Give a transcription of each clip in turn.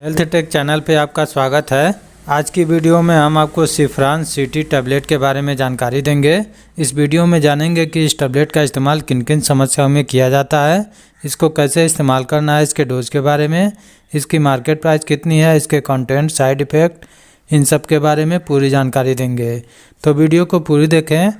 Health take channel पे आपका स्वागत है। आज की वीडियो में हम आपको सिफ्रान सिटी टैबलेट के बारे में जानकारी देंगे। इस वीडियो में जानेंगे कि इस टैबलेट का इस्तेमाल किन किन समस्याओं में किया जाता है, इसको कैसे इस्तेमाल करना है, इसके डोज के बारे में, इसकी मार्केट प्राइस कितनी है, इसके कंटेंट, साइड इफ़ेक्ट, इन सब के बारे में पूरी जानकारी देंगे। तो वीडियो को पूरी देखें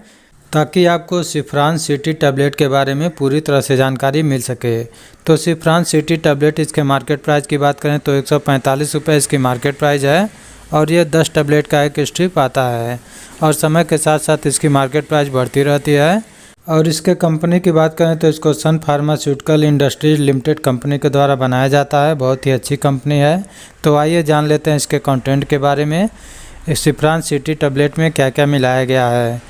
ताकि आपको सिफ्रान सिटी टैबलेट के बारे में पूरी तरह से जानकारी मिल सके। तो सिफ्रान सिटी टैबलेट, इसके मार्केट प्राइस की बात करें तो 145 रुपये इसकी मार्केट प्राइस है और ये 10 टैबलेट का एक स्ट्रिप आता है और समय के साथ साथ इसकी मार्केट प्राइस बढ़ती रहती है। और इसके कंपनी की बात करें तो इसको सन फार्मास्यूटिकल इंडस्ट्रीज लिमिटेड कंपनी के द्वारा बनाया जाता है। बहुत ही अच्छी कंपनी है। तो आइए जान लेते हैं इसके कंटेंट के बारे में। इस सिफ्रान सिटी टैबलेट में क्या क्या मिलाया गया है।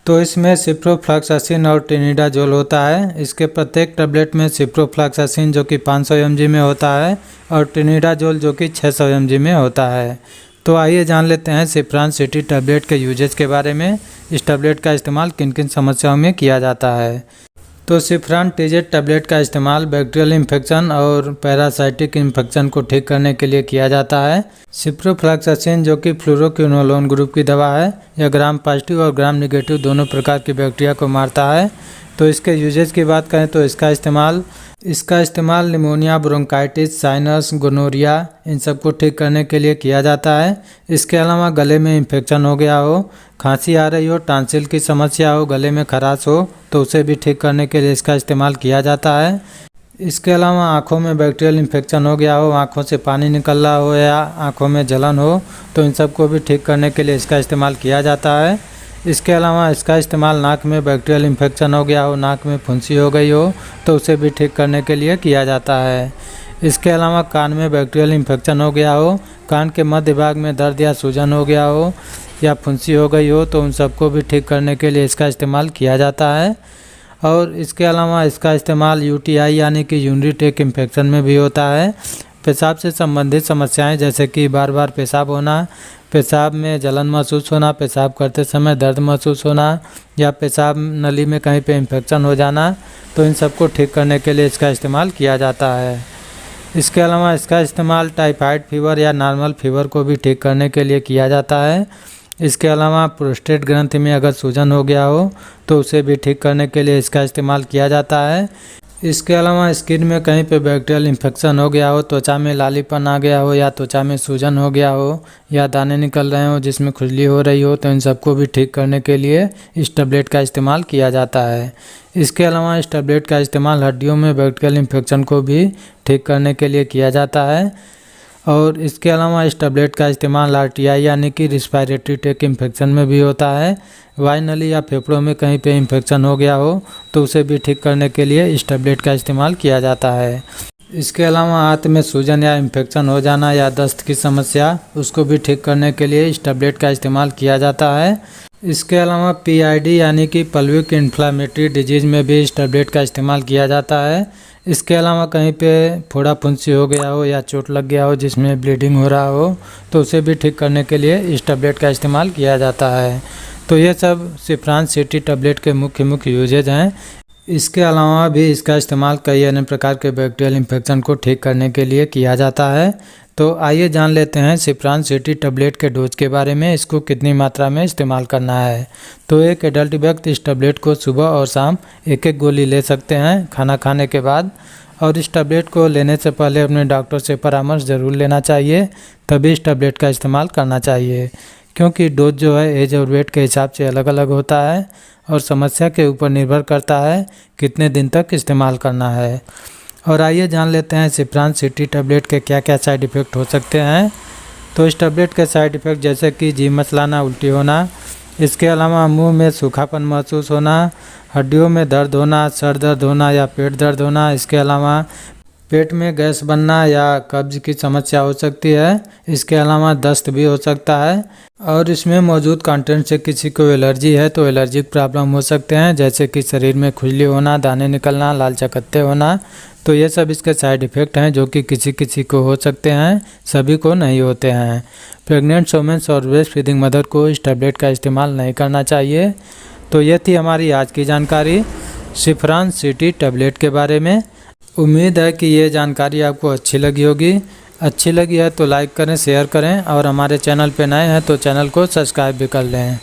तो इसमें सिप्रोफ्लॉक्सासिन और ट्रिनिडाजोल होता है। इसके प्रत्येक टैबलेट में सिप्रोफ्लॉक्सासिन जो कि 500 mg में होता है और ट्रिनिडाजोल जो कि 600 mg में होता है। तो आइए जान लेते हैं सिफ्रान सिटी टैबलेट के यूजेज के बारे में। इस टैबलेट का इस्तेमाल किन किन समस्याओं में किया जाता है। तो सिफ्रान टीजेट टैबलेट का इस्तेमाल बैक्टीरियल इन्फेक्शन और पैरासाइटिक इन्फेक्शन को ठीक करने के लिए किया जाता है। सिप्रोफ्लॉक्सासिन जो कि फ्लोरोक्विनोलोन ग्रुप की दवा है, यह ग्राम पॉजिटिव और ग्राम निगेटिव दोनों प्रकार की बैक्टीरिया को मारता है। तो इसके यूजेज की बात करें तो इसका इस्तेमाल निमोनिया, ब्रोंकाइटिस, साइनस, गोनोरिया इन सब को ठीक करने के लिए किया जाता है। इसके अलावा गले में इन्फेक्शन हो गया हो, खांसी आ रही हो, टांसिल की समस्या हो, गले में खराश हो तो उसे भी ठीक करने के लिए इसका इस्तेमाल किया जाता है। इसके अलावा आँखों में बैक्टीरियल इन्फेक्शन हो गया हो, आँखों से पानी निकल रहा हो या आँखों में जलन हो तो इन सब को भी ठीक करने के लिए इसका इस्तेमाल किया जाता है। इसके अलावा इसका इस्तेमाल नाक में बैक्टीरियल इन्फेक्शन हो गया हो, नाक में फुंसी हो गई हो तो उसे भी ठीक करने के लिए किया जाता है। इसके अलावा कान में बैक्टीरियल इन्फेक्शन हो गया हो, कान के मध्य भाग में दर्द या सूजन हो गया हो या फुंसी हो गई हो तो उन सबको भी ठीक करने के लिए इसका इस्तेमाल किया जाता है। और इसके अलावा इसका इस्तेमाल यूटीआई यानी कि यूरिनरी ट्रैक्ट इन्फेक्शन में भी होता है। पेशाब से संबंधित समस्याएं जैसे कि बार बार पेशाब होना, पेशाब में जलन महसूस होना, पेशाब करते समय दर्द महसूस होना या पेशाब नली में कहीं पे इन्फेक्शन हो जाना तो इन सबको ठीक करने के लिए इसका इस्तेमाल किया जाता है। इसके अलावा इसका इस्तेमाल टाइफाइड फीवर या नॉर्मल फीवर को भी ठीक करने के लिए किया जाता है। इसके अलावा प्रोस्टेट ग्रंथि में अगर सूजन हो गया हो तो उसे भी ठीक करने के लिए इसका इस्तेमाल किया जाता है। इसके अलावा स्किन में कहीं पे बैक्टीरियल इन्फेक्शन हो गया हो, त्वचा में लालीपन आ गया हो या त्वचा में सूजन हो गया हो या दाने निकल रहे हो जिसमें खुजली हो रही हो तो इन सबको भी ठीक करने के लिए इस टैबलेट का इस्तेमाल किया जाता है। इसके अलावा इस टैबलेट का इस्तेमाल हड्डियों में बैक्टीरियल इन्फेक्शन को भी ठीक करने के लिए किया जाता है। और इसके अलावा इस टैबलेट का इस्तेमाल आरटीआई यानी कि रिस्पायरेटरी ट्रैक्ट इन्फेक्शन में भी होता है। वायुनली या फेफड़ों में कहीं पे इन्फेक्शन हो गया हो तो उसे भी ठीक करने के लिए इस टैबलेट का इस्तेमाल किया जाता है। इसके अलावा हाथ में सूजन या इन्फेक्शन हो जाना या दस्त की समस्या, उसको भी ठीक करने के लिए इस टैबलेट का इस्तेमाल किया जाता है। इसके अलावा पीआईडी यानी कि पल्विक इन्फ्लामेटरी डिजीज़ में भी इस टैबलेट का इस्तेमाल किया जाता है। इसके अलावा कहीं पे फोड़ा फुंसी हो गया हो या चोट लग गया हो जिसमें ब्लीडिंग हो रहा हो तो उसे भी ठीक करने के लिए इस टैबलेट का इस्तेमाल किया जाता है। तो ये सब सिफ्रान सिटी टैबलेट के मुख्य यूजेज हैं। इसके अलावा भी इसका इस्तेमाल कई अन्य प्रकार के बैक्टीरियल इन्फेक्शन को ठीक करने के लिए किया जाता है। तो आइए जान लेते हैं सिफ्रान सिटी टैबलेट के डोज के बारे में, इसको कितनी मात्रा में इस्तेमाल करना है। तो एक एडल्ट व्यक्ति इस टैबलेट को सुबह और शाम एक एक गोली ले सकते हैं खाना खाने के बाद। और इस टैबलेट को लेने से पहले अपने डॉक्टर से परामर्श ज़रूर लेना चाहिए, तभी इस टैबलेट का इस्तेमाल करना चाहिए। क्योंकि डोज जो है एज और वेट के हिसाब से अलग अलग होता है और समस्या के ऊपर निर्भर करता है कितने दिन तक इस्तेमाल करना है। और आइए जान लेते हैं सिफ्रान सिटी टैबलेट के क्या क्या साइड इफ़ेक्ट हो सकते हैं। तो इस टैबलेट के साइड इफ़ेक्ट जैसे कि जी मचलाना, उल्टी होना, इसके अलावा मुंह में सूखापन महसूस होना, हड्डियों में दर्द होना, सर दर्द होना या पेट दर्द होना, इसके अलावा पेट में गैस बनना या कब्ज की समस्या हो सकती है। इसके अलावा दस्त भी हो सकता है। और इसमें मौजूद कंटेंट से किसी को एलर्जी है तो एलर्जिक प्रॉब्लम हो सकते हैं जैसे कि शरीर में खुजली होना, दाने निकलना, लाल चकत्ते होना। तो ये सब इसके साइड इफ़ेक्ट हैं जो कि किसी किसी को हो सकते हैं, सभी को नहीं होते हैं। प्रेग्नेंट वुमेन्स और ब्रेस्ट फीडिंग मदर को इस टैबलेट का इस्तेमाल नहीं करना चाहिए। तो ये थी हमारी आज की जानकारी सिफ्रान सिटी टैबलेट के बारे में। उम्मीद है कि ये जानकारी आपको अच्छी लगी होगी। अच्छी लगी है तो लाइक करें, शेयर करें और हमारे चैनल पे नए हैं तो चैनल को सब्सक्राइब भी कर लें।